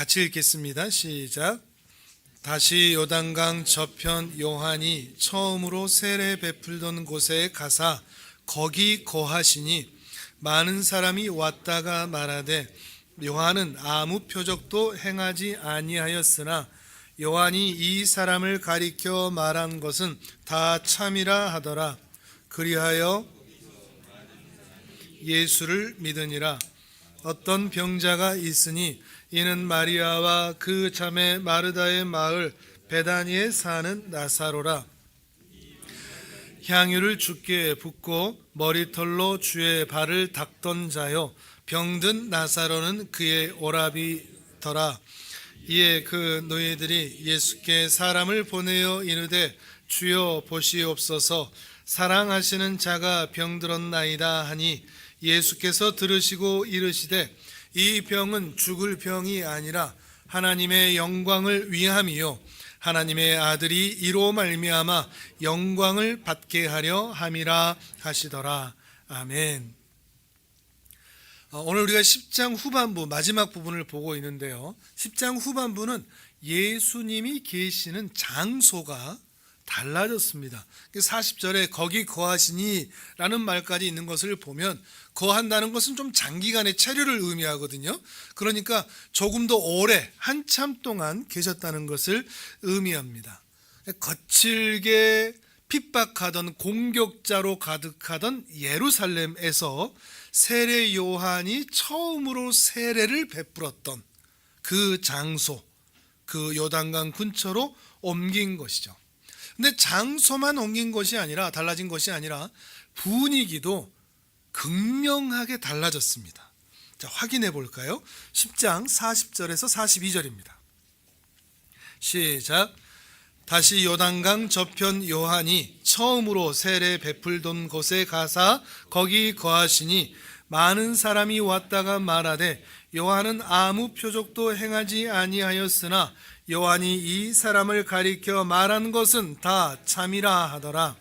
같이 읽겠습니다. 시작. 다시 요단강 저편 요한이 처음으로 세례 베풀던 곳에 가사 거기 거하시니 많은 사람이 왔다가 말하되 요한은 아무 표적도 행하지 아니하였으나 요한이 이 사람을 가리켜 말한 것은 다 참이라 하더라. 그리하여 예수를 믿으니라. 어떤 병자가 있으니 이는 마리아와 그 자매 마르다의 마을 베다니에 사는 나사로라. 향유를 주께 붓고 머리털로 주의 발을 닦던 자요, 병든 나사로는 그의 오라비더라. 이에 그 노예들이 예수께 사람을 보내어 이르되 주여 보시옵소서, 사랑하시는 자가 병들었나이다 하니 예수께서 들으시고 이르시되 이 병은 죽을 병이 아니라 하나님의 영광을 위함이요 하나님의 아들이 이로 말미암아 영광을 받게 하려 함이라 하시더라. 아멘. 오늘 우리가 10장 후반부 마지막 부분을 보고 있는데요, 10장 후반부는 예수님이 계시는 장소가 달라졌습니다. 40절에 거기 거하시니 라는 말까지 있는 것을 보면 거한다는 것은 좀 장기간의 체류를 의미하거든요. 그러니까 조금 더 오래 한참 동안 계셨다는 것을 의미합니다. 거칠게 핍박하던 공격자로 가득하던 예루살렘에서 세례 요한이 처음으로 세례를 베풀었던 그 장소, 그 요단강 근처로 옮긴 것이죠. 근데 장소만 옮긴 것이 아니라, 달라진 것이 아니라 분위기도 극명하게 달라졌습니다. 자, 확인해 볼까요? 10장 40절에서 42절입니다. 시작. 다시 요단강 저편 요한이 처음으로 세례 베풀던 곳에 가사 거기 거하시니 많은 사람이 왔다가 말하되 요한은 아무 표적도 행하지 아니하였으나 요한이 이 사람을 가리켜 말한 것은 다 참이라 하더라.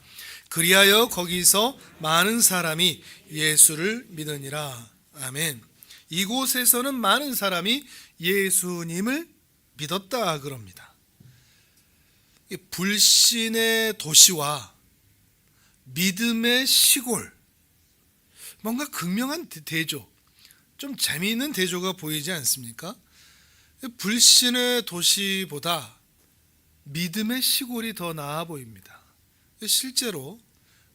그리하여 거기서 많은 사람이 예수를 믿으니라. 아멘. 이곳에서는 많은 사람이 예수님을 믿었다 그럽니다. 불신의 도시와 믿음의 시골, 뭔가 극명한 대조, 좀 재미있는 대조가 보이지 않습니까? 불신의 도시보다 믿음의 시골이 더 나아 보입니다. 실제로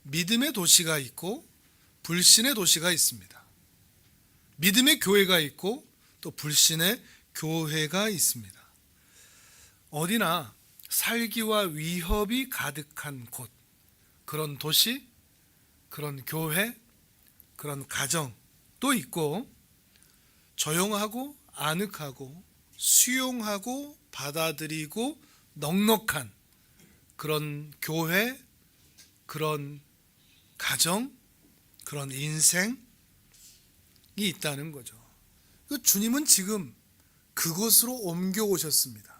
믿음의 도시가 있고 불신의 도시가 있습니다. 믿음의 교회가 있고 또 불신의 교회가 있습니다. 어디나 살기와 위협이 가득한 곳, 그런 도시, 그런 교회, 그런 가정도 있고, 조용하고 아늑하고 수용하고 받아들이고 넉넉한 그런 교회, 그런 가정, 그런 인생이 있다는 거죠. 주님은 지금 그곳으로 옮겨오셨습니다.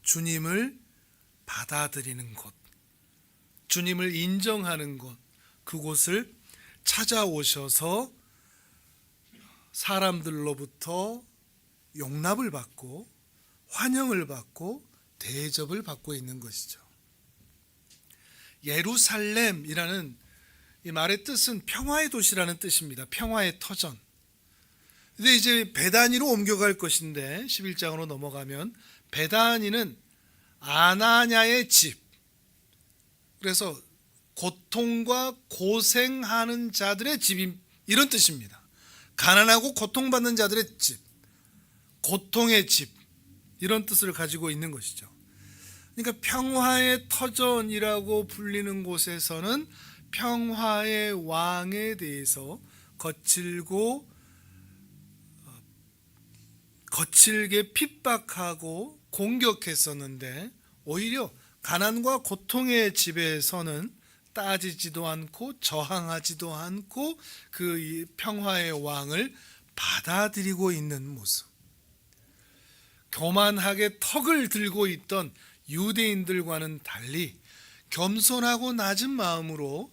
주님을 받아들이는 곳, 주님을 인정하는 곳, 그곳을 찾아오셔서 사람들로부터 용납을 받고 환영을 받고 대접을 받고 있는 것이죠. 예루살렘이라는 이 말의 뜻은 평화의 도시라는 뜻입니다. 평화의 터전. 근데 이제 베다니로 옮겨갈 것인데 11장으로 넘어가면 베다니는 아나냐의 집, 그래서 고통과 고생하는 자들의 집이 이런 뜻입니다. 가난하고 고통받는 자들의 집, 고통의 집, 이런 뜻을 가지고 있는 것이죠. 그러니까 평화의 터전이라고 불리는 곳에서는 평화의 왕에 대해서 거칠게 핍박하고 공격했었는데, 오히려 가난과 고통의 집에서는 따지지도 않고 저항하지도 않고 그 평화의 왕을 받아들이고 있는 모습. 교만하게 턱을 들고 있던 유대인들과는 달리 겸손하고 낮은 마음으로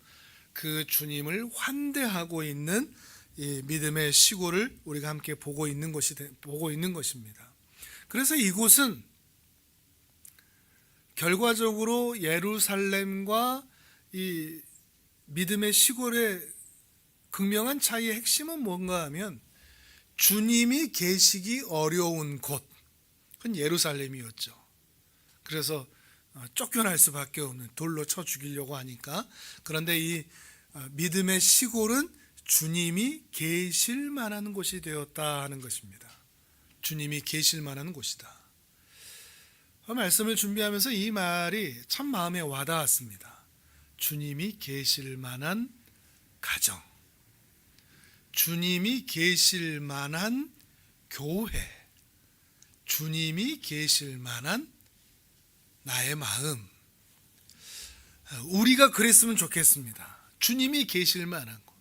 그 주님을 환대하고 있는 이 믿음의 시골을 우리가 함께 보고 있는 것입니다. 그래서 이곳은 결과적으로 예루살렘과 이 믿음의 시골의 극명한 차이의 핵심은 뭔가 하면 주님이 계시기 어려운 곳, 그건 예루살렘이었죠. 그래서 쫓겨날 수밖에 없는, 돌로 쳐 죽이려고 하니까. 그런데 이 믿음의 시골은 주님이 계실 만한 곳이 되었다 하는 것입니다. 주님이 계실 만한 곳이다. 말씀을 준비하면서 이 말이 참 마음에 와닿았습니다. 주님이 계실 만한 가정, 주님이 계실 만한 교회, 주님이 계실 만한 나의 마음. 우리가 그랬으면 좋겠습니다. 주님이 계실 만한 곳,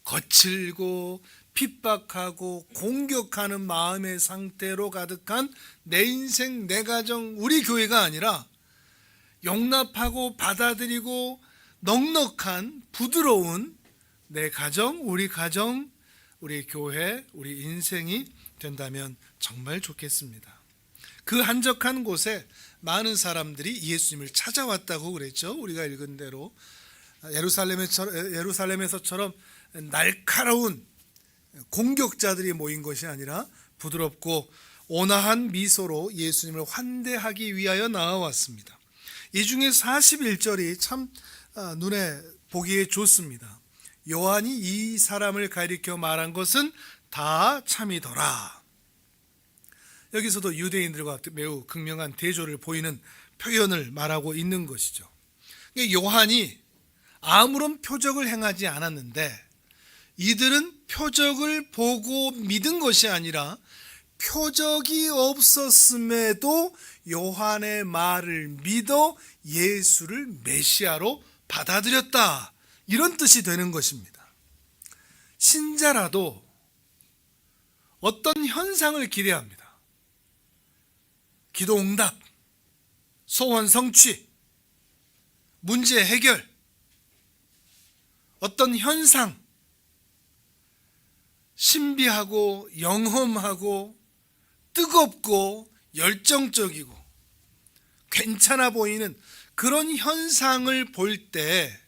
거칠고 핍박하고 공격하는 마음의 상태로 가득한 내 인생, 내 가정, 우리 교회가 아니라 용납하고 받아들이고 넉넉한 부드러운 내 가정, 우리 교회, 우리 인생이 된다면 정말 좋겠습니다. 그 한적한 곳에 많은 사람들이 예수님을 찾아왔다고 그랬죠. 우리가 읽은 대로 예루살렘에서처럼 날카로운 공격자들이 모인 것이 아니라 부드럽고 온화한 미소로 예수님을 환대하기 위하여 나와왔습니다. 이 중에 41절이 참 눈에 보기에 좋습니다. 요한이 이 사람을 가리켜 말한 것은 다 참이더라. 여기서도 유대인들과 매우 극명한 대조를 보이는 표현을 말하고 있는 것이죠. 요한이 아무런 표적을 행하지 않았는데 이들은 표적을 보고 믿은 것이 아니라 표적이 없었음에도 요한의 말을 믿어 예수를 메시아로 받아들였다, 이런 뜻이 되는 것입니다. 신자라도 어떤 현상을 기대합니다. 기도 응답, 소원 성취, 문제 해결, 어떤 현상, 신비하고 영험하고 뜨겁고 열정적이고 괜찮아 보이는 그런 현상을 볼 때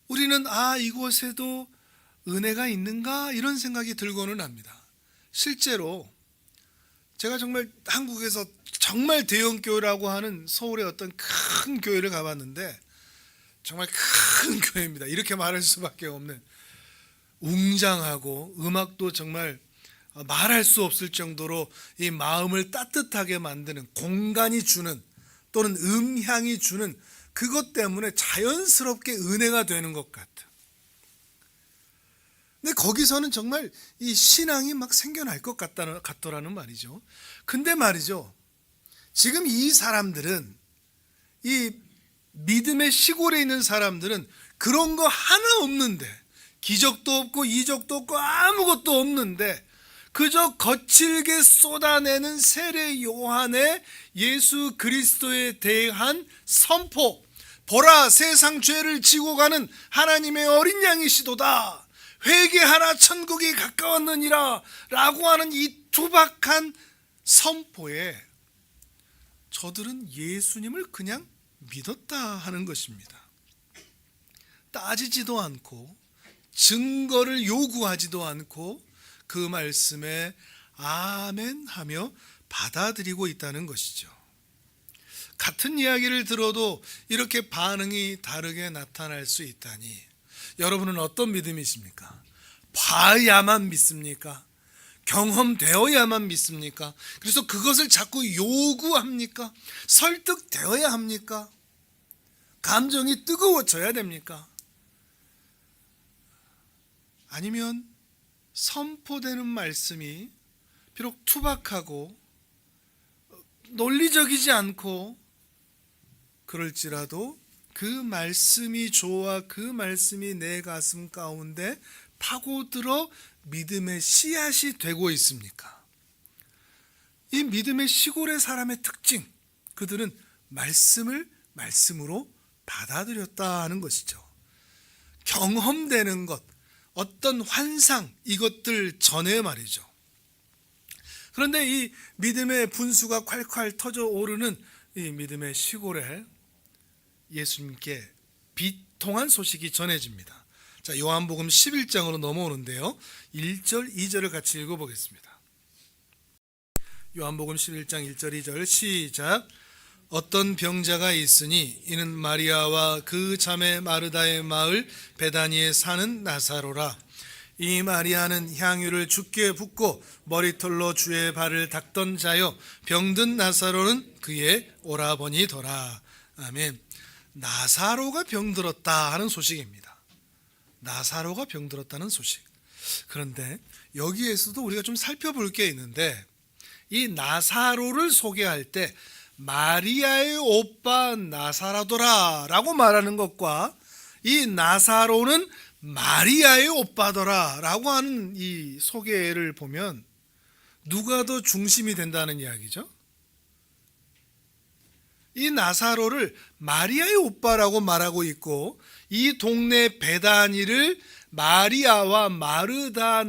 우리는 이곳에도 은혜가 있는가, 이런 생각이 들고는 합니다. 실제로 제가 정말 한국에서 정말 대형 교회라고 하는 서울의 어떤 큰 교회를 가봤는데 정말 큰 교회입니다. 이렇게 말할 수밖에 없는, 웅장하고 음악도 정말 말할 수 없을 정도로 이 마음을 따뜻하게 만드는, 공간이 주는 또는 음향이 주는 그것 때문에 자연스럽게 은혜가 되는 것 같아. 근데 거기서는 정말 이 신앙이 막 생겨날 것 같더라는 말이죠. 근데 말이죠, 지금 이 사람들은, 이 믿음의 시골에 있는 사람들은 그런 거 하나 없는데, 기적도 없고 이적도 없고 아무것도 없는데 그저 거칠게 쏟아내는 세례 요한의 예수 그리스도에 대한 선포, 보라 세상 죄를 지고 가는 하나님의 어린 양이시도다, 회개하라 천국이 가까웠느니라 라고 하는 이 투박한 선포에 저들은 예수님을 그냥 믿었다 하는 것입니다. 따지지도 않고 증거를 요구하지도 않고 그 말씀에 아멘 하며 받아들이고 있다는 것이죠. 같은 이야기를 들어도 이렇게 반응이 다르게 나타날 수 있다니, 여러분은 어떤 믿음이십니까? 봐야만 믿습니까? 경험되어야만 믿습니까? 그래서 그것을 자꾸 요구합니까? 설득되어야 합니까? 감정이 뜨거워져야 됩니까? 아니면 선포되는 말씀이 비록 투박하고 논리적이지 않고 그럴지라도 그 말씀이 좋아, 그 말씀이 내 가슴 가운데 파고들어 믿음의 씨앗이 되고 있습니까? 이 믿음의 시골의 사람의 특징, 그들은 말씀을 말씀으로 받아들였다 하는 것이죠. 경험되는 것, 어떤 환상, 이것들 전에 말이죠. 그런데 이 믿음의 분수가 콸콸 터져 오르는 이 믿음의 시골에 예수님께 비통한 소식이 전해집니다. 자, 요한복음 11장으로 넘어오는데요, 1절 2절을 같이 읽어보겠습니다. 요한복음 11장 1절 2절 시작. 어떤 병자가 있으니 이는 마리아와 그 자매 마르다의 마을 베다니에 사는 나사로라. 이 마리아는 향유를 주께 붓고 머리털로 주의 발을 닦던 자요, 병든 나사로는 그의 오라버니더라. 아멘. 나사로가 병들었다 하는 소식입니다. 나사로가 병들었다는 소식. 그런데 여기에서도 우리가 좀 살펴볼 게 있는데, 이 나사로를 소개할 때 마리아의 오빠 나사로더라 라고 말하는 것과 이 나사로는 마리아의 오빠더라 라고 하는 이 소개를 보면 누가 더 중심이 된다는 이야기죠? 이 나사로를 마리아의 오빠라고 말하고 있고, 이 동네 베다니를 마리아와 마르다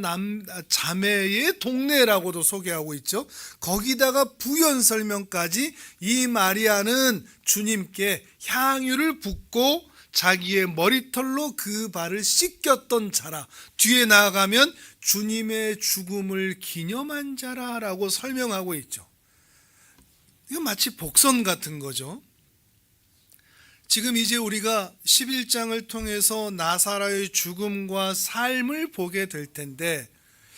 자매의 동네라고도 소개하고 있죠. 거기다가 부연 설명까지 이 마리아는 주님께 향유를 붓고 자기의 머리털로 그 발을 씻겼던 자라, 뒤에 나아가면 주님의 죽음을 기념한 자라라고 설명하고 있죠. 이건 마치 복선 같은 거죠. 지금 이제 우리가 11장을 통해서 나사로의 죽음과 삶을 보게 될 텐데,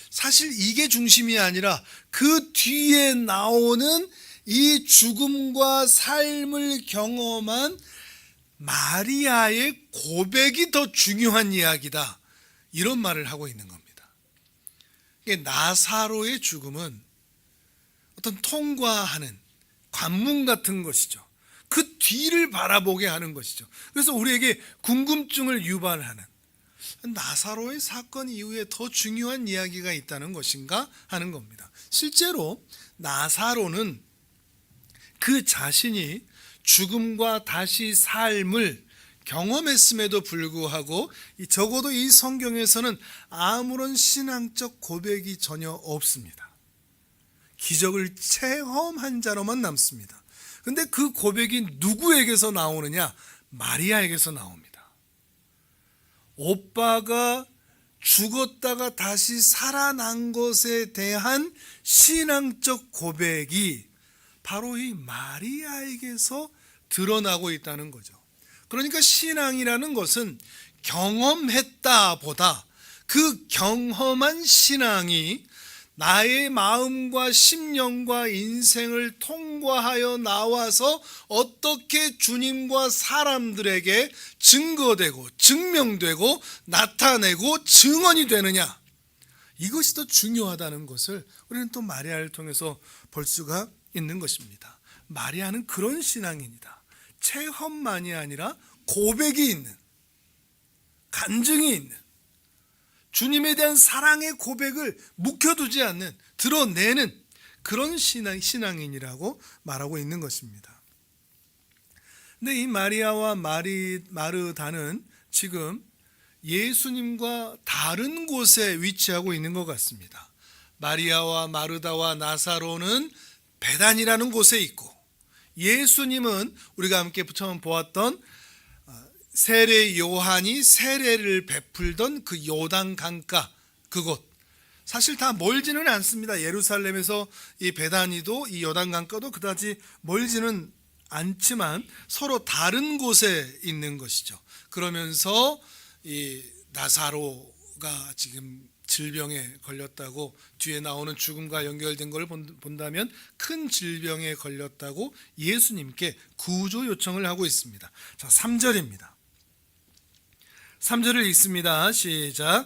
사실 이게 중심이 아니라 그 뒤에 나오는 이 죽음과 삶을 경험한 마리아의 고백이 더 중요한 이야기다, 이런 말을 하고 있는 겁니다. 나사로의 죽음은 어떤 통과하는 관문 같은 것이죠. 그 뒤를 바라보게 하는 것이죠. 그래서 우리에게 궁금증을 유발하는, 나사로의 사건 이후에 더 중요한 이야기가 있다는 것인가 하는 겁니다. 실제로 나사로는 그 자신이 죽음과 다시 삶을 경험했음에도 불구하고 적어도 이 성경에서는 아무런 신앙적 고백이 전혀 없습니다. 기적을 체험한 자로만 남습니다. 근데 그 고백이 누구에게서 나오느냐? 마리아에게서 나옵니다. 오빠가 죽었다가 다시 살아난 것에 대한 신앙적 고백이 바로 이 마리아에게서 드러나고 있다는 거죠. 그러니까 신앙이라는 것은 경험했다 보다 그 경험한 신앙이 나의 마음과 심령과 인생을 통과하여 나와서 어떻게 주님과 사람들에게 증거되고 증명되고 나타내고 증언이 되느냐, 이것이 더 중요하다는 것을 우리는 또 마리아를 통해서 볼 수가 있는 것입니다. 마리아는 그런 신앙인이다. 체험만이 아니라 고백이 있는, 간증이 있는, 주님에 대한 사랑의 고백을 묵혀두지 않는, 드러내는 그런 신앙인이라고 말하고 있는 것입니다. 근데 이 마리아와 마르다는 지금 예수님과 다른 곳에 위치하고 있는 것 같습니다. 마리아와 마르다와 나사로는 베단이라는 곳에 있고, 예수님은 우리가 함께 처음 보았던 세례 요한이 세례를 베풀던 그 요단 강가, 그곳, 사실 다 멀지는 않습니다. 예루살렘에서 이 베다니도 이 요단 강가도 그다지 멀지는 않지만 서로 다른 곳에 있는 것이죠. 그러면서 이 나사로가 지금 질병에 걸렸다고, 뒤에 나오는 죽음과 연결된 걸 본다면 큰 질병에 걸렸다고 예수님께 구조 요청을 하고 있습니다. 자, 3절입니다. 3절을 읽습니다. 시작.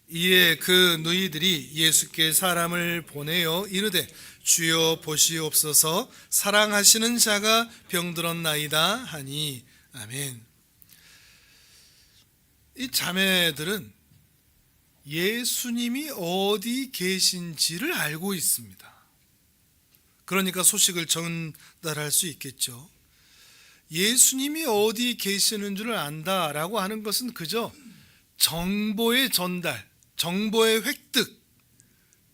이에 그 누이들이 예수께 사람을 보내어 이르되 주여 보시옵소서, 사랑하시는 자가 병들었나이다 하니. 아멘. 이 자매들은 예수님이 어디 계신지를 알고 있습니다. 그러니까 소식을 전달할 수 있겠죠. 예수님이 어디 계시는 줄을 안다라고 하는 것은 그저 정보의 전달, 정보의 획득,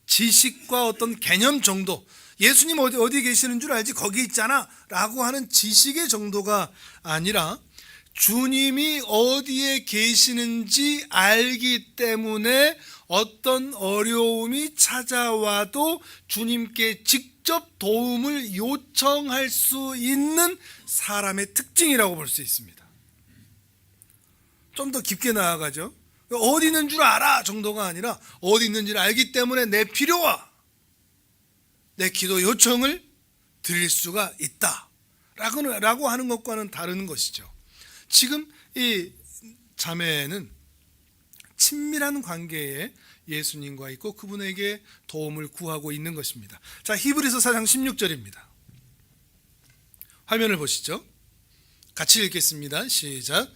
지식과 어떤 개념 정도, 예수님 어디 계시는 줄 알지 거기 있잖아 라고 하는 지식의 정도가 아니라 주님이 어디에 계시는지 알기 때문에 어떤 어려움이 찾아와도 주님께 직접 도움을 요청할 수 있는 사람의 특징이라고 볼 수 있습니다. 좀 더 깊게 나아가죠. 어디 있는 줄 알아 정도가 아니라 어디 있는지를 알기 때문에 내 필요와 내 기도 요청을 드릴 수가 있다 라고 하는 것과는 다른 것이죠. 지금 이 자매는 친밀한 관계에 예수님과 있고 그분에게 도움을 구하고 있는 것입니다. 자, 히브리서 4장 16절입니다. 화면을 보시죠. 같이 읽겠습니다. 시작.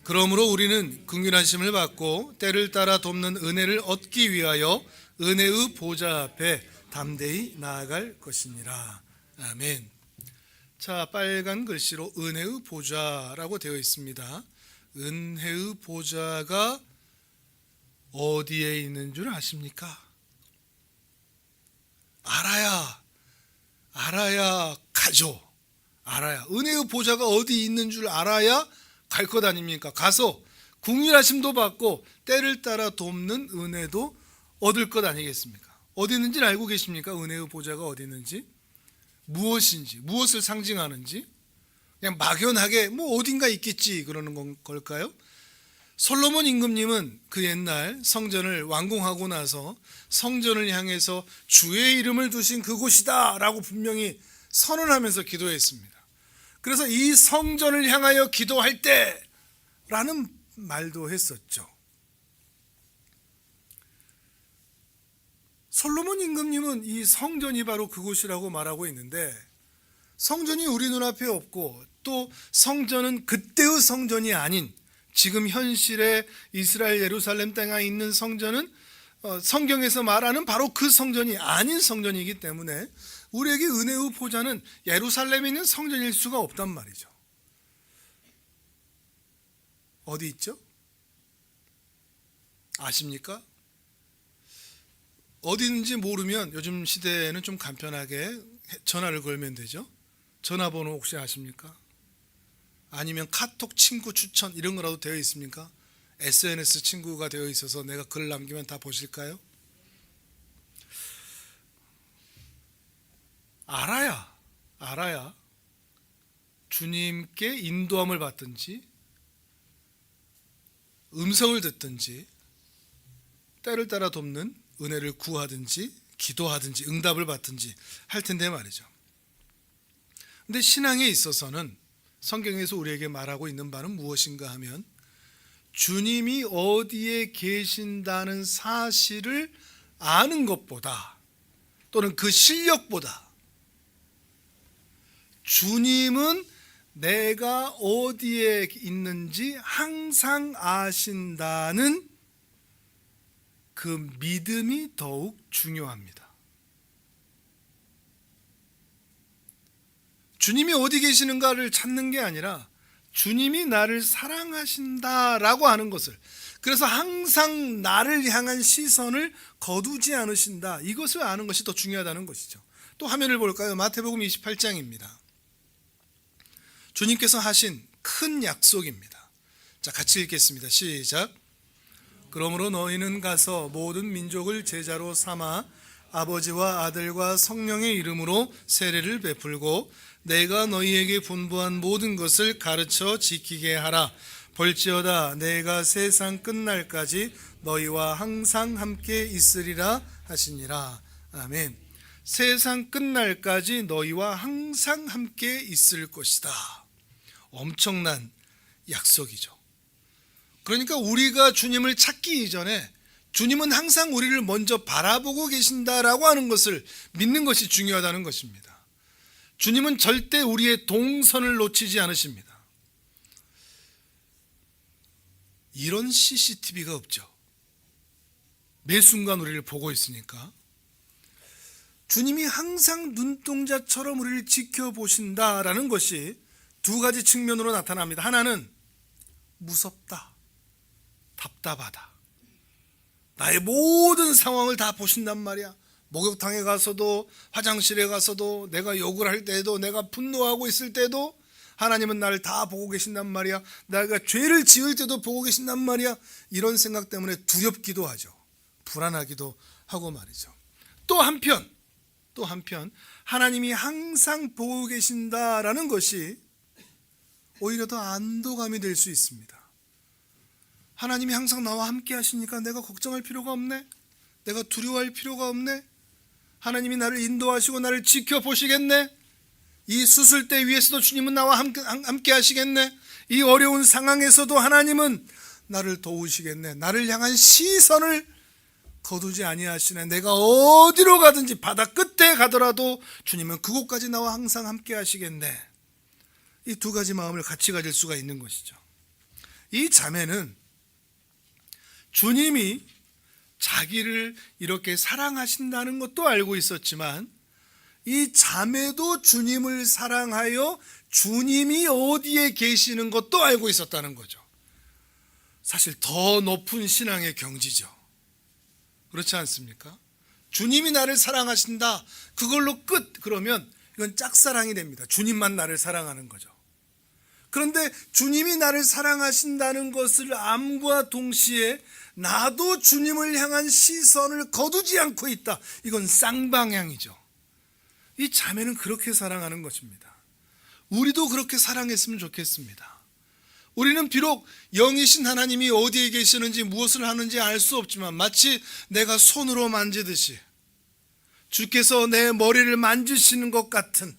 그러므로 우리는 긍휼하심을 받고 때를 따라 돕는 은혜를 얻기 위하여 은혜의 보좌 앞에 담대히 나아갈 것이니라. 아멘. 자, 빨간 글씨로 은혜의 보좌라고 되어 있습니다. 은혜의 보좌가 어디에 있는 줄 아십니까? 알아야 가죠. 알아야. 은혜의 보좌가 어디 있는 줄 알아야 갈 것 아닙니까? 가서 긍휼하심도 받고 때를 따라 돕는 은혜도 얻을 것 아니겠습니까? 어디 있는지는 알고 계십니까? 은혜의 보좌가 어디 있는지, 무엇인지, 무엇을 상징하는지. 그냥 막연하게 뭐 어딘가 있겠지 그러는 걸까요? 솔로몬 임금님은 그 옛날 성전을 완공하고 나서 성전을 향해서 주의 이름을 두신 그곳이다 라고 분명히 선언하면서 기도했습니다. 그래서 이 성전을 향하여 기도할 때 라는 말도 했었죠. 솔로몬 임금님은 이 성전이 바로 그곳이라고 말하고 있는데, 성전이 우리 눈앞에 없고 또 성전은 그때의 성전이 아닌 지금 현실의 이스라엘 예루살렘 땅에 있는 성전은 성경에서 말하는 바로 그 성전이 아닌 성전이기 때문에 우리에게 은혜의 보좌는 예루살렘에 있는 성전일 수가 없단 말이죠. 어디 있죠? 아십니까? 어디 있는지 모르면 요즘 시대에는 좀 간편하게 전화를 걸면 되죠. 전화번호 혹시 아십니까? 아니면 카톡 친구 추천 이런 거라도 되어 있습니까? SNS 친구가 되어 있어서 내가 글 남기면 다 보실까요? 알아야 주님께 인도함을 받든지 음성을 듣든지 때를 따라 돕는 은혜를 구하든지 기도하든지 응답을 받든지 할 텐데 말이죠. 근데 신앙에 있어서는 성경에서 우리에게 말하고 있는 바는 무엇인가 하면 주님이 어디에 계신다는 사실을 아는 것보다 또는 그 실력보다 주님은 내가 어디에 있는지 항상 아신다는 그 믿음이 더욱 중요합니다. 주님이 어디 계시는가를 찾는 게 아니라 주님이 나를 사랑하신다라고 하는 것을, 그래서 항상 나를 향한 시선을 거두지 않으신다, 이것을 아는 것이 더 중요하다는 것이죠. 또 화면을 볼까요? 마태복음 28장입니다. 주님께서 하신 큰 약속입니다. 자, 같이 읽겠습니다. 시작. 그러므로 너희는 가서 모든 민족을 제자로 삼아 아버지와 아들과 성령의 이름으로 세례를 베풀고 내가 너희에게 분부한 모든 것을 가르쳐 지키게 하라. 볼지어다 내가 세상 끝날까지 너희와 항상 함께 있으리라 하시니라. 아멘. 세상 끝날까지 너희와 항상 함께 있을 것이다. 엄청난 약속이죠. 그러니까 우리가 주님을 찾기 이전에 주님은 항상 우리를 먼저 바라보고 계신다라고 하는 것을 믿는 것이 중요하다는 것입니다. 주님은 절대 우리의 동선을 놓치지 않으십니다. 이런 CCTV가 없죠. 매 순간 우리를 보고 있으니까. 주님이 항상 눈동자처럼 우리를 지켜보신다라는 것이 두 가지 측면으로 나타납니다. 하나는 무섭다, 답답하다. 나의 모든 상황을 다 보신단 말이야. 목욕탕에 가서도, 화장실에 가서도, 내가 욕을 할 때도, 내가 분노하고 있을 때도 하나님은 나를 다 보고 계신단 말이야. 내가 죄를 지을 때도 보고 계신단 말이야. 이런 생각 때문에 두렵기도 하죠. 불안하기도 하고 말이죠. 또 한편 하나님이 항상 보고 계신다라는 것이 오히려 더 안도감이 될 수 있습니다. 하나님이 항상 나와 함께 하시니까 내가 걱정할 필요가 없네. 내가 두려워할 필요가 없네. 하나님이 나를 인도하시고 나를 지켜보시겠네. 이 수술대 위에서도 주님은 나와 함께 하시겠네. 이 어려운 상황에서도 하나님은 나를 도우시겠네. 나를 향한 시선을 거두지 아니하시네. 내가 어디로 가든지 바다 끝에 가더라도 주님은 그곳까지 나와 항상 함께 하시겠네. 이 두 가지 마음을 같이 가질 수가 있는 것이죠. 이 자매는 주님이 자기를 이렇게 사랑하신다는 것도 알고 있었지만 이 자매도 주님을 사랑하여 주님이 어디에 계시는 것도 알고 있었다는 거죠. 사실 더 높은 신앙의 경지죠. 그렇지 않습니까? 주님이 나를 사랑하신다. 그걸로 끝. 그러면 이건 짝사랑이 됩니다. 주님만 나를 사랑하는 거죠. 그런데 주님이 나를 사랑하신다는 것을 암과 동시에 나도 주님을 향한 시선을 거두지 않고 있다. 이건 쌍방향이죠. 이 자매는 그렇게 사랑하는 것입니다. 우리도 그렇게 사랑했으면 좋겠습니다. 우리는 비록 영이신 하나님이 어디에 계시는지 무엇을 하는지 알 수 없지만 마치 내가 손으로 만지듯이 주께서 내 머리를 만지시는 것 같은,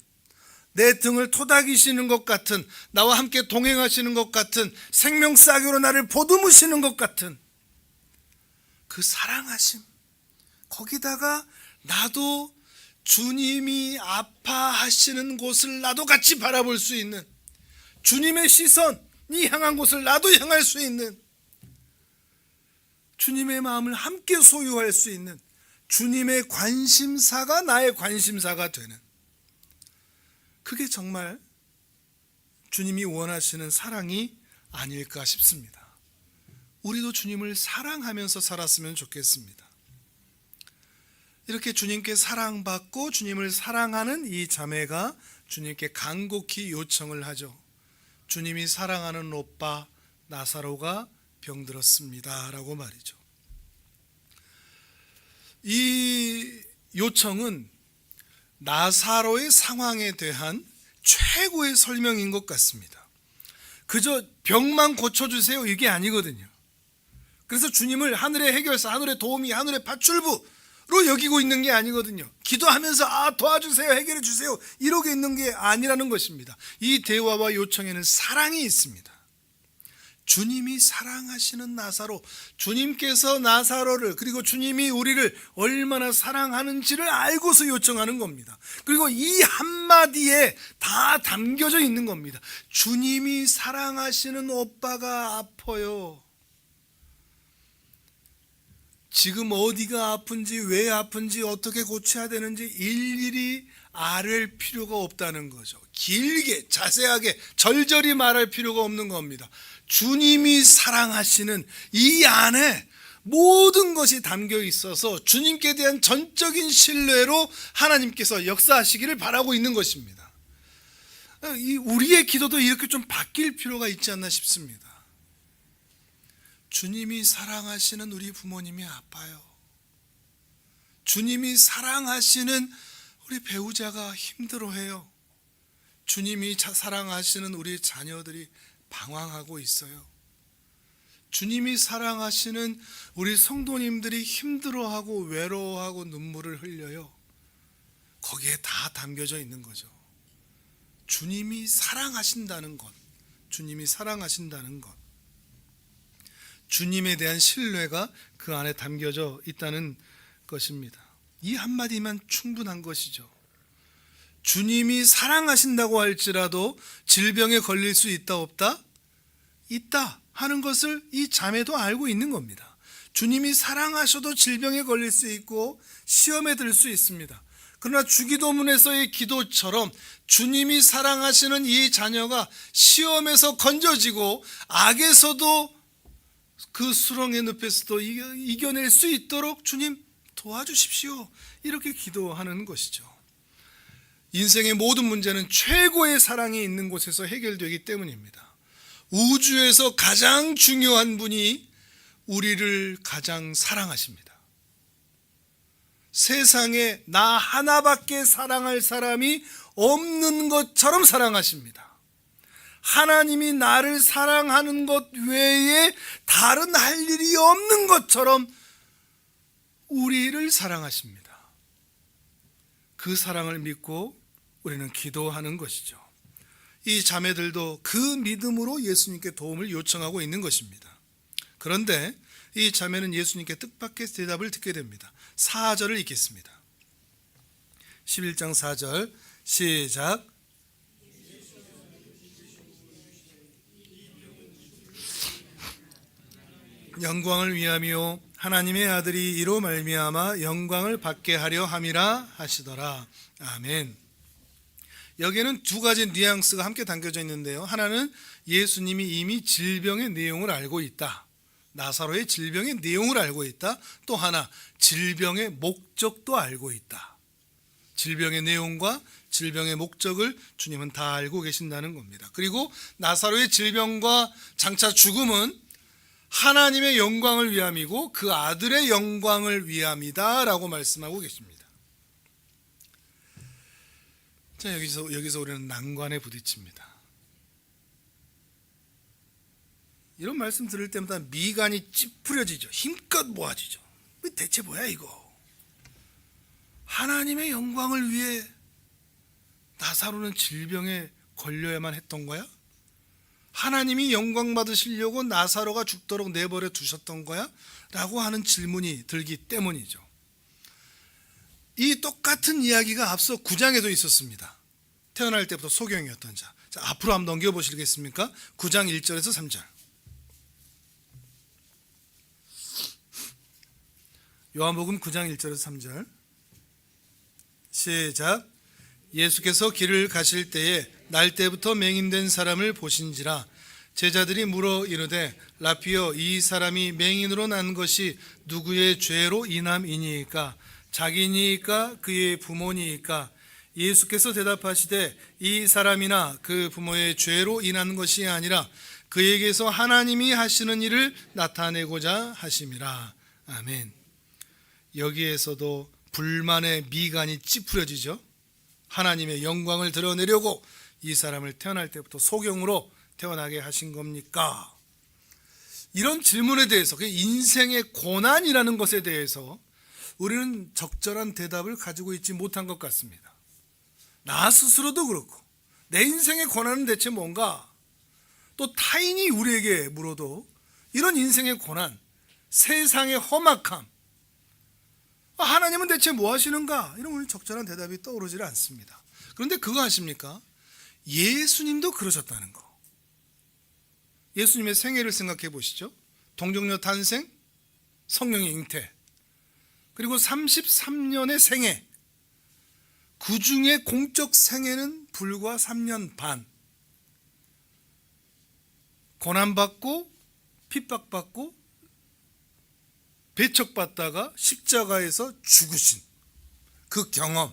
내 등을 토닥이시는 것 같은, 나와 함께 동행하시는 것 같은, 생명싸개로 나를 보듬으시는 것 같은 그 사랑하심, 거기다가 나도 주님이 아파하시는 곳을 나도 같이 바라볼 수 있는, 주님의 시선이 향한 곳을 나도 향할 수 있는, 주님의 마음을 함께 소유할 수 있는, 주님의 관심사가 나의 관심사가 되는, 그게 정말 주님이 원하시는 사랑이 아닐까 싶습니다. 우리도 주님을 사랑하면서 살았으면 좋겠습니다. 이렇게 주님께 사랑받고 주님을 사랑하는 이 자매가 주님께 간곡히 요청을 하죠. 주님이 사랑하는 오빠 나사로가 병들었습니다 라고 말이죠. 이 요청은 나사로의 상황에 대한 최고의 설명인 것 같습니다. 그저 병만 고쳐주세요 이게 아니거든요. 그래서 주님을 하늘의 해결사, 하늘의 도우미, 하늘의 파출부로 여기고 있는 게 아니거든요. 기도하면서 도와주세요, 해결해 주세요 이러고 있는 게 아니라는 것입니다. 이 대화와 요청에는 사랑이 있습니다. 주님이 사랑하시는 나사로, 주님께서 나사로를, 그리고 주님이 우리를 얼마나 사랑하는지를 알고서 요청하는 겁니다. 그리고 이 한마디에 다 담겨져 있는 겁니다. 주님이 사랑하시는 오빠가 아파요. 지금 어디가 아픈지, 왜 아픈지, 어떻게 고쳐야 되는지 일일이 알 필요가 없다는 거죠. 길게 자세하게 절절히 말할 필요가 없는 겁니다. 주님이 사랑하시는 이 안에 모든 것이 담겨 있어서 주님께 대한 전적인 신뢰로 하나님께서 역사하시기를 바라고 있는 것입니다. 우리의 기도도 이렇게 좀 바뀔 필요가 있지 않나 싶습니다. 주님이 사랑하시는 우리 부모님이 아파요. 주님이 사랑하시는 우리 배우자가 힘들어해요. 주님이 사랑하시는 우리 자녀들이 방황하고 있어요. 주님이 사랑하시는 우리 성도님들이 힘들어하고 외로워하고 눈물을 흘려요. 거기에 다 담겨져 있는 거죠. 주님이 사랑하신다는 것, 주님이 사랑하신다는 것, 주님에 대한 신뢰가 그 안에 담겨져 있다는 것입니다. 이 한마디만 충분한 것이죠. 주님이 사랑하신다고 할지라도 질병에 걸릴 수 있다 없다? 있다 하는 것을 이 자매도 알고 있는 겁니다. 주님이 사랑하셔도 질병에 걸릴 수 있고 시험에 들 수 있습니다. 그러나 주기도문에서의 기도처럼 주님이 사랑하시는 이 자녀가 시험에서 건져지고 악에서도 그 수렁의 늪에서도 이겨낼 수 있도록 주님 도와주십시오. 이렇게 기도하는 것이죠. 인생의 모든 문제는 최고의 사랑이 있는 곳에서 해결되기 때문입니다. 우주에서 가장 중요한 분이 우리를 가장 사랑하십니다. 세상에 나 하나밖에 사랑할 사람이 없는 것처럼 사랑하십니다. 하나님이 나를 사랑하는 것 외에 다른 할 일이 없는 것처럼 우리를 사랑하십니다. 그 사랑을 믿고 우리는 기도하는 것이죠. 이 자매들도 그 믿음으로 예수님께 도움을 요청하고 있는 것입니다. 그런데 이 자매는 예수님께 뜻밖의 대답을 듣게 됩니다. 4절을 읽겠습니다. 11장 4절 시작. 영광을 위하며 하나님의 아들이 이로 말미암아 영광을 받게 하려 함이라 하시더라. 아멘. 여기에는 두 가지 뉘앙스가 함께 담겨져 있는데요. 하나는 예수님이 이미 질병의 내용을 알고 있다. 나사로의 질병의 내용을 알고 있다. 또 하나 질병의 목적도 알고 있다. 질병의 내용과 질병의 목적을 주님은 다 알고 계신다는 겁니다. 그리고 나사로의 질병과 장차 죽음은 하나님의 영광을 위함이고 그 아들의 영광을 위함이다 라고 말씀하고 계십니다. 자, 여기서 우리는 난관에 부딪힙니다. 이런 말씀 들을 때마다 미간이 찌푸려지죠. 힘껏 모아지죠. 대체 뭐야 이거? 하나님의 영광을 위해 나사로는 질병에 걸려야만 했던 거야? 하나님이 영광 받으시려고 나사로가 죽도록 내버려 두셨던 거야? 라고 하는 질문이 들기 때문이죠. 이 똑같은 이야기가 앞서 9장에도 있었습니다. 태어날 때부터 소경이었던 자. 자, 앞으로 한번 넘겨보시겠습니까? 9장 1절에서 3절. 요한복음 9장 1절에서 3절 시작. 예수께서 길을 가실 때에 날 때부터 맹인된 사람을 보신지라. 제자들이 물어 이르되 라피여, 이 사람이 맹인으로 난 것이 누구의 죄로 인함이니이까? 자기니이까 그의 부모니이까? 예수께서 대답하시되 이 사람이나 그 부모의 죄로 인한 것이 아니라 그에게서 하나님이 하시는 일을 나타내고자 하심이라. 아멘. 여기에서도 불만의 미간이 찌푸려지죠. 하나님의 영광을 드러내려고 이 사람을 태어날 때부터 소경으로 태어나게 하신 겁니까? 이런 질문에 대해서, 인생의 고난이라는 것에 대해서 우리는 적절한 대답을 가지고 있지 못한 것 같습니다. 나 스스로도 그렇고 내 인생의 고난은 대체 뭔가? 또 타인이 우리에게 물어도 이런 인생의 고난, 세상의 험악함, 하나님은 대체 뭐 하시는가? 이런 우리 적절한 대답이 떠오르지 않습니다. 그런데 그거 아십니까? 예수님도 그러셨다는 거. 예수님의 생애를 생각해 보시죠. 동정녀 탄생, 성령의 잉태, 그리고 33년의 생애, 그 중에 공적 생애는 불과 3년 반. 고난받고 핍박받고 배척받다가 십자가에서 죽으신 그 경험,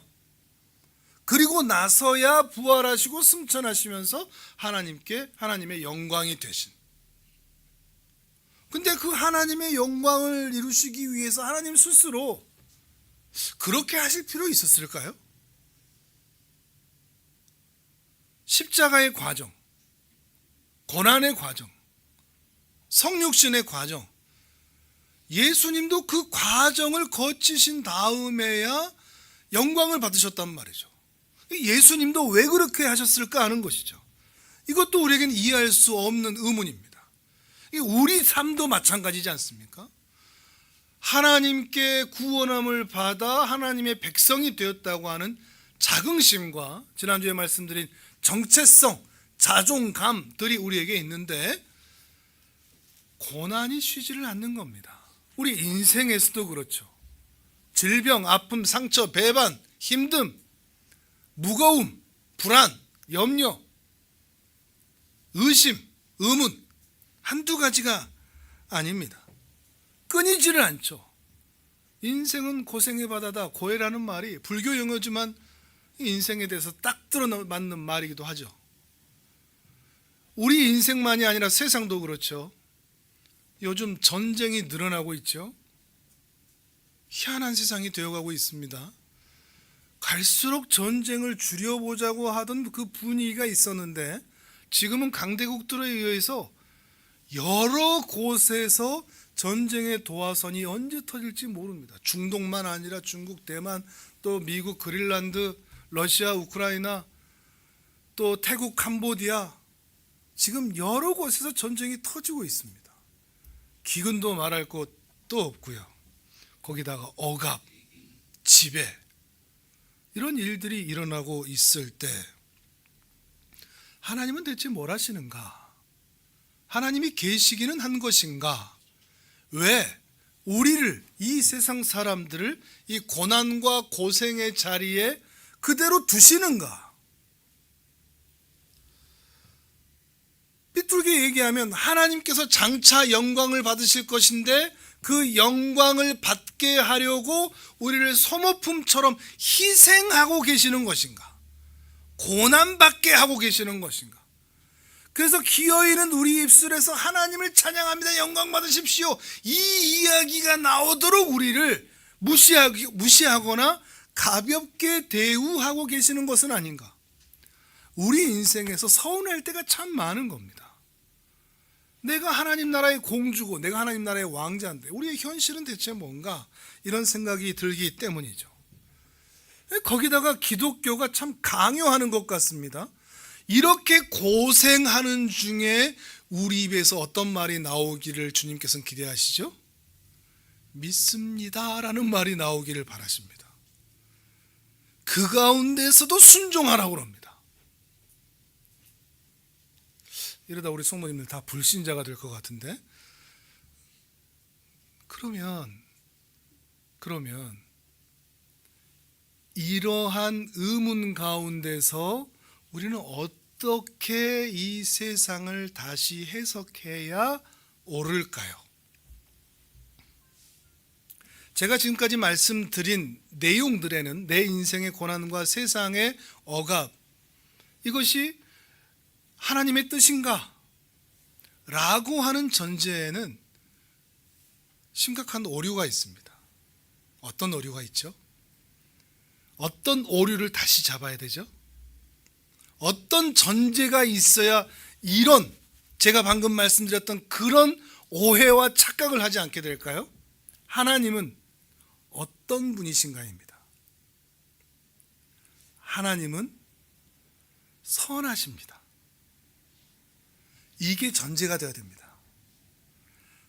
그리고 나서야 부활하시고 승천하시면서 하나님의 영광이 되신. 근데 그 하나님의 영광을 이루시기 위해서 하나님 스스로 그렇게 하실 필요 있었을까요? 십자가의 과정, 고난의 과정, 성육신의 과정, 예수님도 그 과정을 거치신 다음에야 영광을 받으셨단 말이죠. 예수님도 왜 그렇게 하셨을까 하는 것이죠. 이것도 우리에게는 이해할 수 없는 의문입니다. 우리 삶도 마찬가지지 않습니까? 하나님께 구원함을 받아 하나님의 백성이 되었다고 하는 자긍심과 지난주에 말씀드린 정체성, 자존감들이 우리에게 있는데 고난이 쉬지를 않는 겁니다. 우리 인생에서도 그렇죠. 질병, 아픔, 상처, 배반, 힘듦, 무거움, 불안, 염려, 의심, 의문, 한두 가지가 아닙니다. 끊이지를 않죠. 인생은 고생의 바다다. 고해라는 말이 불교 용어지만 인생에 대해서 딱 들어맞는 말이기도 하죠. 우리 인생만이 아니라 세상도 그렇죠. 요즘 전쟁이 늘어나고 있죠. 희한한 세상이 되어가고 있습니다. 갈수록 전쟁을 줄여보자고 하던 그 분위기가 있었는데 지금은 강대국들에 의해서 여러 곳에서 전쟁의 도화선이 언제 터질지 모릅니다. 중동만 아니라 중국, 대만, 또 미국, 그린란드, 러시아, 우크라이나, 또 태국, 캄보디아, 지금 여러 곳에서 전쟁이 터지고 있습니다. 기근도 말할 것도 없고요. 거기다가 억압, 지배, 이런 일들이 일어나고 있을 때 하나님은 대체 뭘 하시는가? 하나님이 계시기는 한 것인가? 왜 우리를, 이 세상 사람들을 이 고난과 고생의 자리에 그대로 두시는가? 삐뚤게 얘기하면 하나님께서 장차 영광을 받으실 것인데 그 영광을 받게 하려고 우리를 소모품처럼 희생하고 계시는 것인가? 고난받게 하고 계시는 것인가? 그래서 기어있는 우리 입술에서 하나님을 찬양합니다, 영광 받으십시오, 이 이야기가 나오도록 우리를 무시하거나 가볍게 대우하고 계시는 것은 아닌가? 우리 인생에서 서운할 때가 참 많은 겁니다. 내가 하나님 나라의 공주고 내가 하나님 나라의 왕자인데 우리의 현실은 대체 뭔가? 이런 생각이 들기 때문이죠. 거기다가 기독교가 참 강요하는 것 같습니다. 이렇게 고생하는 중에 우리 입에서 어떤 말이 나오기를 주님께서는 기대하시죠? 믿습니다 라는 말이 나오기를 바라십니다. 그 가운데서도 순종하라고 합니다. 이러다 우리 성모님들 다 불신자가 될 것 같은데, 그러면 이러한 의문 가운데서 우리는 어떻게 이 세상을 다시 해석해야 옳을까요? 제가 지금까지 말씀드린 내용들에는 내 인생의 고난과 세상의 억압, 이것이 하나님의 뜻인가? 라고 하는 전제에는 심각한 오류가 있습니다. 어떤 오류가 있죠? 어떤 오류를 다시 잡아야 되죠? 어떤 전제가 있어야 이런, 제가 방금 말씀드렸던 그런 오해와 착각을 하지 않게 될까요? 하나님은 어떤 분이신가입니다. 하나님은 선하십니다. 이게 전제가 되어야 됩니다.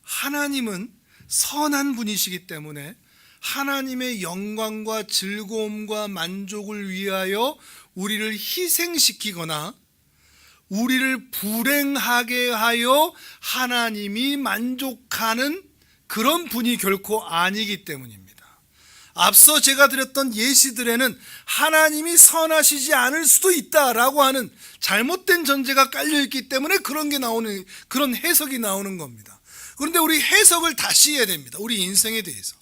하나님은 선한 분이시기 때문에 하나님의 영광과 즐거움과 만족을 위하여 우리를 희생시키거나 우리를 불행하게 하여 하나님이 만족하는 그런 분이 결코 아니기 때문입니다. 앞서 제가 드렸던 예시들에는 하나님이 선하시지 않을 수도 있다라고 하는 잘못된 전제가 깔려있기 때문에 그런 해석이 나오는 겁니다. 그런데 우리 해석을 다시 해야 됩니다. 우리 인생에 대해서.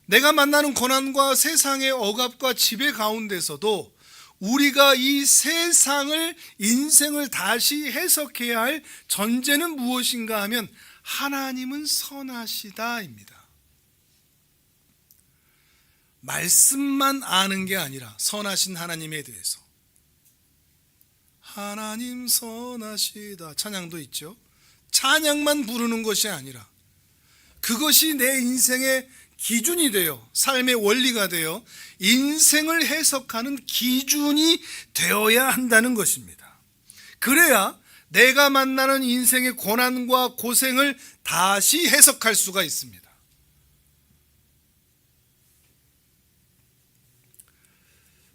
내가 만나는 고난과 세상의 억압과 지배 가운데서도 우리가 이 세상을, 인생을 다시 해석해야 할 전제는 무엇인가 하면 하나님은 선하시다입니다. 말씀만 아는 게 아니라 선하신 하나님에 대해서, 하나님 선하시다 찬양도 있죠. 찬양만 부르는 것이 아니라 그것이 내 인생의 기준이 되어, 삶의 원리가 되어 인생을 해석하는 기준이 되어야 한다는 것입니다. 그래야 내가 만나는 인생의 고난과 고생을 다시 해석할 수가 있습니다.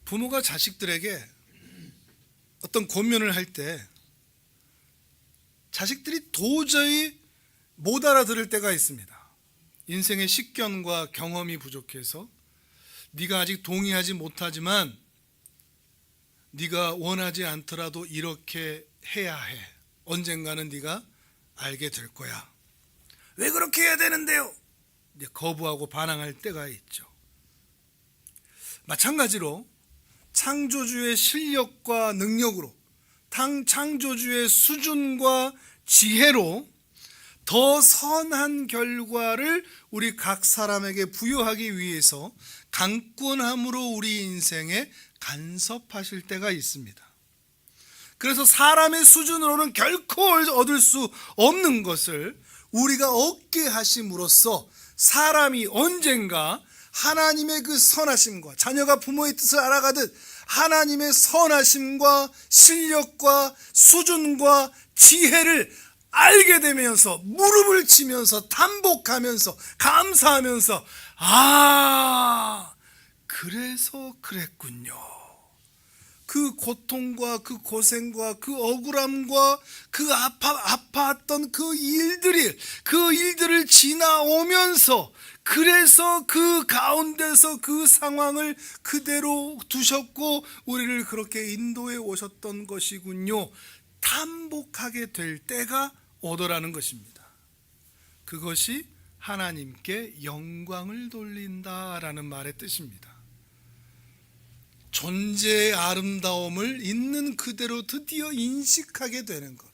부모가 자식들에게 어떤 권면을 할 때 자식들이 도저히 못 알아들을 때가 있습니다. 인생의 식견과 경험이 부족해서 네가 아직 동의하지 못하지만 네가 원하지 않더라도 이렇게 해야 해. 언젠가는 네가 알게 될 거야. 왜 그렇게 해야 되는데요? 이제 거부하고 반항할 때가 있죠. 마찬가지로 창조주의 실력과 능력으로, 창조주의 수준과 지혜로 더 선한 결과를 우리 각 사람에게 부여하기 위해서 강권함으로 우리 인생에 간섭하실 때가 있습니다. 그래서 사람의 수준으로는 결코 얻을 수 없는 것을 우리가 얻게 하심으로써 사람이 언젠가 하나님의 그 선하심과, 자녀가 부모의 뜻을 알아가듯 하나님의 선하심과 실력과 수준과 지혜를 알게 되면서 무릎을 치면서 담복하면서 감사하면서, 아, 그래서 그랬군요. 그 고통과 그 고생과 그 억울함과 그 아파했던 그 일들을 지나오면서, 그래서 그 가운데서 그 상황을 그대로 두셨고 우리를 그렇게 인도해 오셨던 것이군요. 탐복하게 될 때가 오더라는 것입니다. 그것이 하나님께 영광을 돌린다라는 말의 뜻입니다. 존재의 아름다움을 있는 그대로 드디어 인식하게 되는 것.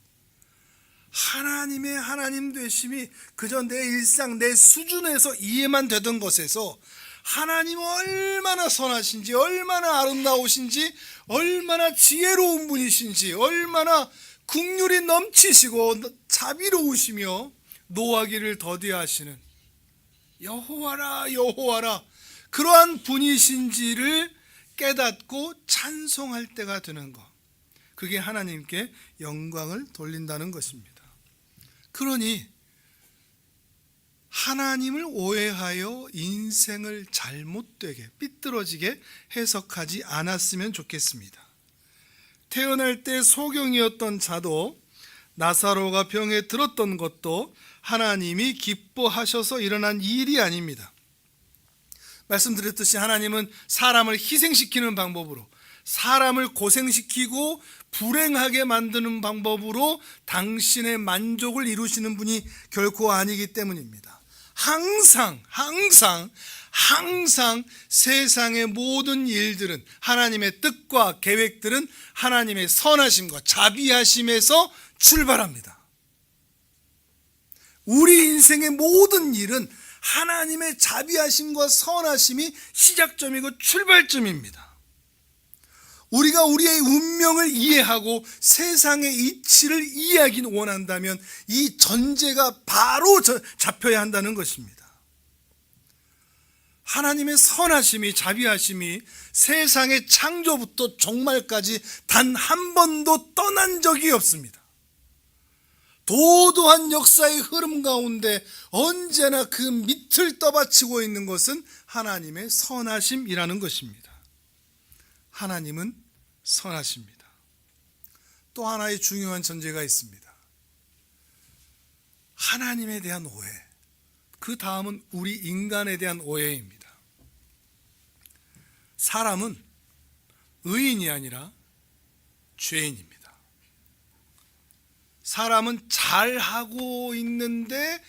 하나님의 하나님 되심이 그저 내 일상, 내 수준에서 이해만 되던 것에서 하나님 얼마나 선하신지, 얼마나 아름다우신지, 얼마나 지혜로운 분이신지, 얼마나 긍휼이 넘치시고 자비로우시며 노하기를 더디하시는 여호와라 여호와라, 그러한 분이신지를 깨닫고 찬송할 때가 되는 것, 그게 하나님께 영광을 돌린다는 것입니다. 그러니 하나님을 오해하여 인생을 잘못되게, 삐뚤어지게 해석하지 않았으면 좋겠습니다. 태어날 때 소경이었던 자도, 나사로가 병에 들었던 것도 하나님이 기뻐하셔서 일어난 일이 아닙니다. 말씀드렸듯이 하나님은 사람을 희생시키는 방법으로, 사람을 고생시키고 불행하게 만드는 방법으로 당신의 만족을 이루시는 분이 결코 아니기 때문입니다. 항상 세상의 모든 일들은, 하나님의 뜻과 계획들은 하나님의 선하심과 자비하심에서 출발합니다. 우리 인생의 모든 일은 하나님의 자비하심과 선하심이 시작점이고 출발점입니다. 우리가 우리의 운명을 이해하고 세상의 이치를 이해하긴 원한다면 이 전제가 바로 잡혀야 한다는 것입니다. 하나님의 선하심이, 자비하심이 세상의 창조부터 종말까지 단 한 번도 떠난 적이 없습니다. 도도한 역사의 흐름 가운데 언제나 그 밑을 떠받치고 있는 것은 하나님의 선하심이라는 것입니다. 하나님은 선하십니다. 또 하나의 중요한 전제가 있습니다. 하나님에 대한 오해, 그 다음은 우리 인간에 대한 오해입니다. 사람은 의인이 아니라 죄인입니다. 사람은 잘하고 있는데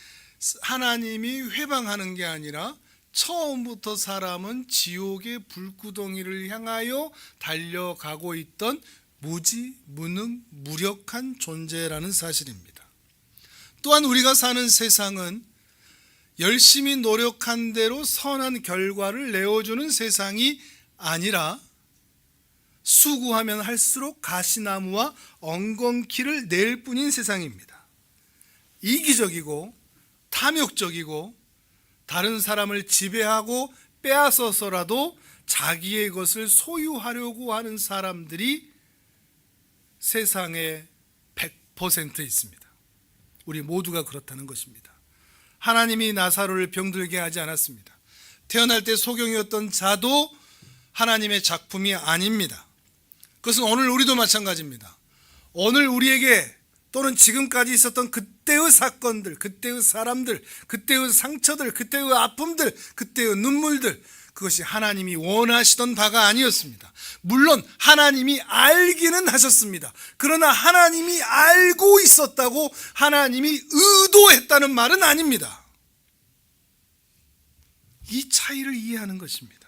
하나님이 회방하는 게 아니라 처음부터 사람은 지옥의 불구덩이를 향하여 달려가고 있던 무지, 무능, 무력한 존재라는 사실입니다. 또한 우리가 사는 세상은 열심히 노력한 대로 선한 결과를 내어주는 세상이 아니라 수고하면 할수록 가시나무와 엉겅퀴를 낼 뿐인 세상입니다. 이기적이고 탐욕적이고 다른 사람을 지배하고 빼앗아서라도 자기의 것을 소유하려고 하는 사람들이 세상에 100% 있습니다. 우리 모두가 그렇다는 것입니다. 하나님이 나사로를 병들게 하지 않았습니다. 태어날 때 소경이었던 자도 하나님의 작품이 아닙니다. 그것은 오늘 우리도 마찬가지입니다. 오늘 우리에게 또는 지금까지 있었던 그때의 사건들, 그때의 사람들, 그때의 상처들, 그때의 아픔들, 그때의 눈물들, 그것이 하나님이 원하시던 바가 아니었습니다. 물론 하나님이 알기는 하셨습니다. 그러나 하나님이 알고 있었다고 하나님이 의도했다는 말은 아닙니다. 이 차이를 이해하는 것입니다.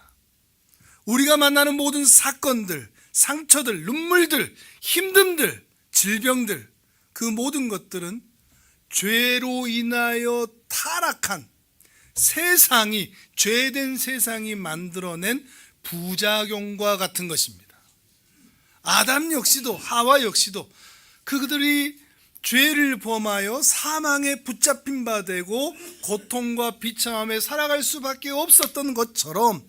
우리가 만나는 모든 사건들, 상처들, 눈물들, 힘듦들, 질병들, 그 모든 것들은 죄로 인하여 타락한 세상이, 죄된 세상이 만들어낸 부작용과 같은 것입니다. 아담 역시도, 하와 역시도 그들이 죄를 범하여 사망에 붙잡힌 바 되고 고통과 비참함에 살아갈 수밖에 없었던 것처럼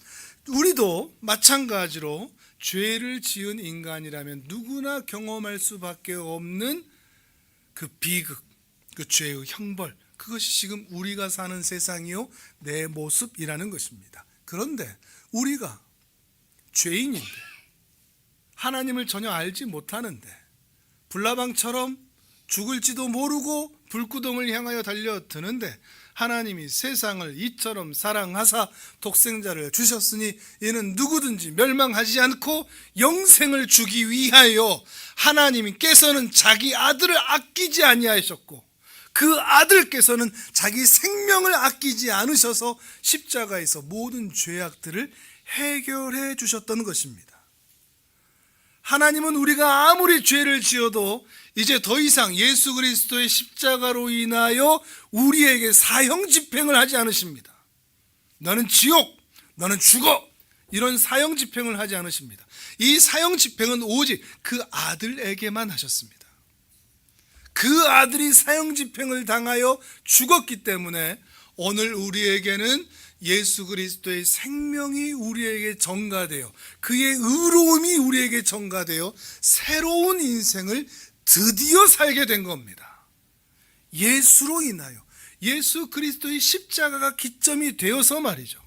우리도 마찬가지로 죄를 지은 인간이라면 누구나 경험할 수밖에 없는 그 비극, 그 죄의 형벌, 그것이 지금 우리가 사는 세상이요 내 모습이라는 것입니다. 그런데 우리가 죄인인데, 하나님을 전혀 알지 못하는데, 불나방처럼 죽을지도 모르고 불구덩을 향하여 달려드는데 하나님이 세상을 이처럼 사랑하사 독생자를 주셨으니 이는 누구든지 멸망하지 않고 영생을 주기 위하여 하나님께서는 자기 아들을 아끼지 아니하셨고 그 아들께서는 자기 생명을 아끼지 않으셔서 십자가에서 모든 죄악들을 해결해 주셨던 것입니다. 하나님은 우리가 아무리 죄를 지어도 이제 더 이상 예수 그리스도의 십자가로 인하여 우리에게 사형 집행을 하지 않으십니다. 너는 지옥, 너는 죽어, 이런 사형 집행을 하지 않으십니다. 이 사형 집행은 오직 그 아들에게만 하셨습니다. 그 아들이 사형 집행을 당하여 죽었기 때문에 오늘 우리에게는 예수 그리스도의 생명이 우리에게 전가되어 그의 의로움이 우리에게 전가되어 새로운 인생을 드디어 살게 된 겁니다. 예수로 인하여, 예수 그리스도의 십자가가 기점이 되어서 말이죠.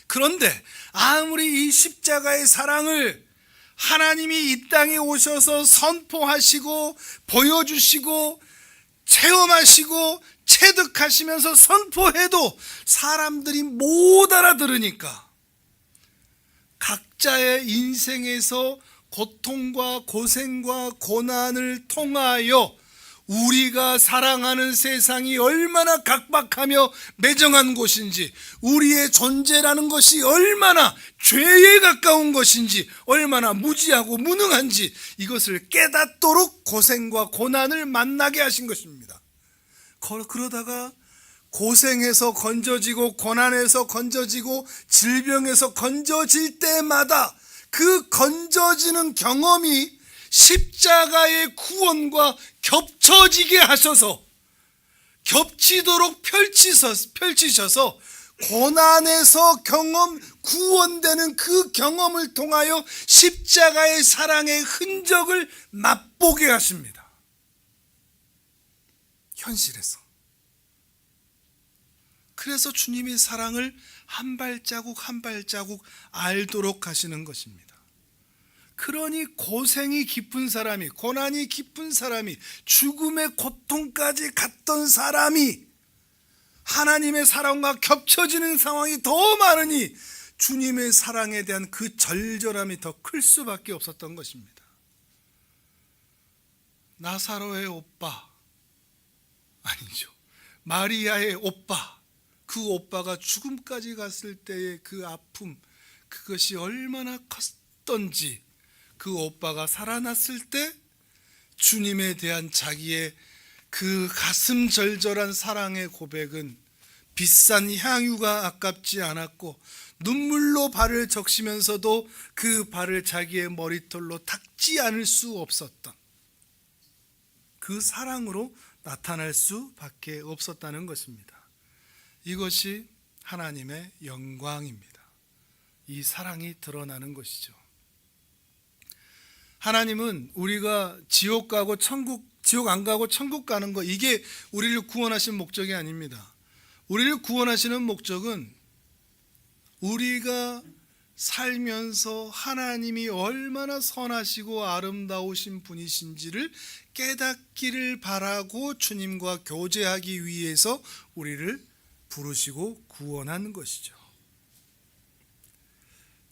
그런데 아무리 이 십자가의 사랑을 하나님이 이 땅에 오셔서 선포하시고 보여주시고 체험하시고 체득하시면서 선포해도 사람들이 못 알아들으니까 각자의 인생에서 고통과 고생과 고난을 통하여 우리가 사랑하는 세상이 얼마나 각박하며 매정한 곳인지, 우리의 존재라는 것이 얼마나 죄에 가까운 것인지, 얼마나 무지하고 무능한지 이것을 깨닫도록 고생과 고난을 만나게 하신 것입니다. 그러다가 고생에서 건져지고 고난에서 건져지고 질병에서 건져질 때마다 그 건져지는 경험이 십자가의 구원과 겹쳐지게 하셔서 겹치도록 펼치셔서 고난에서 구원되는 그 경험을 통하여 십자가의 사랑의 흔적을 맛보게 하십니다. 현실에서. 그래서 주님의 사랑을 한 발자국 한 발자국 알도록 하시는 것입니다. 그러니 고생이 깊은 사람이, 고난이 깊은 사람이, 죽음의 고통까지 갔던 사람이 하나님의 사랑과 겹쳐지는 상황이 더 많으니 주님의 사랑에 대한 그 절절함이 더 클 수밖에 없었던 것입니다. 나사로의 오빠, 아니죠, 마리아의 오빠, 그 오빠가 죽음까지 갔을 때의 그 아픔, 그것이 얼마나 컸던지, 그 오빠가 살아났을 때 주님에 대한 자기의 그 가슴 절절한 사랑의 고백은 비싼 향유가 아깝지 않았고 눈물로 발을 적시면서도 그 발을 자기의 머리털로 닦지 않을 수 없었던 그 사랑으로 나타날 수밖에 없었다는 것입니다. 이것이 하나님의 영광입니다. 이 사랑이 드러나는 것이죠. 하나님은 우리가 지옥 안 가고 천국 가는 거, 이게 우리를 구원하신 목적이 아닙니다. 우리를 구원하시는 목적은 우리가 살면서 하나님이 얼마나 선하시고 아름다우신 분이신지를 깨닫기를 바라고 주님과 교제하기 위해서 우리를 부르시고 구원하는 것이죠.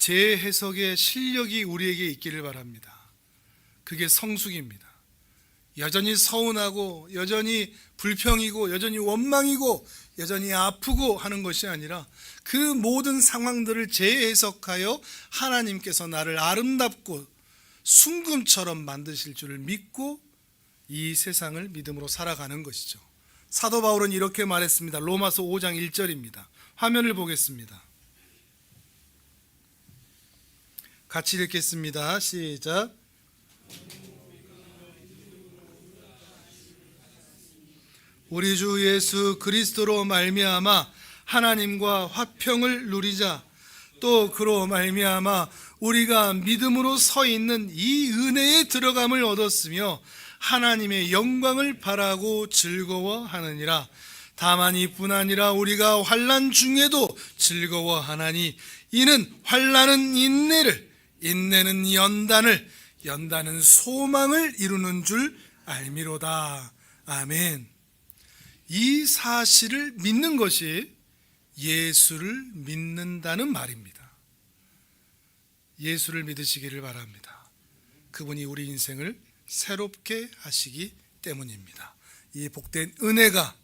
재해석의 실력이 우리에게 있기를 바랍니다. 그게 성숙입니다. 여전히 서운하고 여전히 불평이고 여전히 원망이고 여전히 아프고 하는 것이 아니라 그 모든 상황들을 재해석하여 하나님께서 나를 아름답고 순금처럼 만드실 줄을 믿고 이 세상을 믿음으로 살아가는 것이죠. 사도 바울은 이렇게 말했습니다. 로마서 5장 1절입니다. 화면을 보겠습니다. 같이 읽겠습니다. 시작. 우리 주 예수 그리스도로 말미암아 하나님과 화평을 누리자. 또 그로 말미암아 우리가 믿음으로 서 있는 이 은혜에 들어감을 얻었으며 하나님의 영광을 바라고 즐거워하느니라. 다만 이뿐 아니라 우리가 환난 중에도 즐거워하나니 이는 환난은 인내를, 인내는 연단을, 연단은 소망을 이루는 줄 알미로다. 아멘. 이 사실을 믿는 것이 예수를 믿는다는 말입니다. 예수를 믿으시기를 바랍니다. 그분이 우리 인생을 새롭게 하시기 때문입니다. 이 복된 은혜가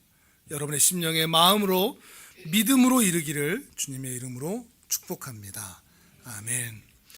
여러분의 심령의 마음으로 믿음으로 이루기를 주님의 이름으로 축복합니다. 아멘.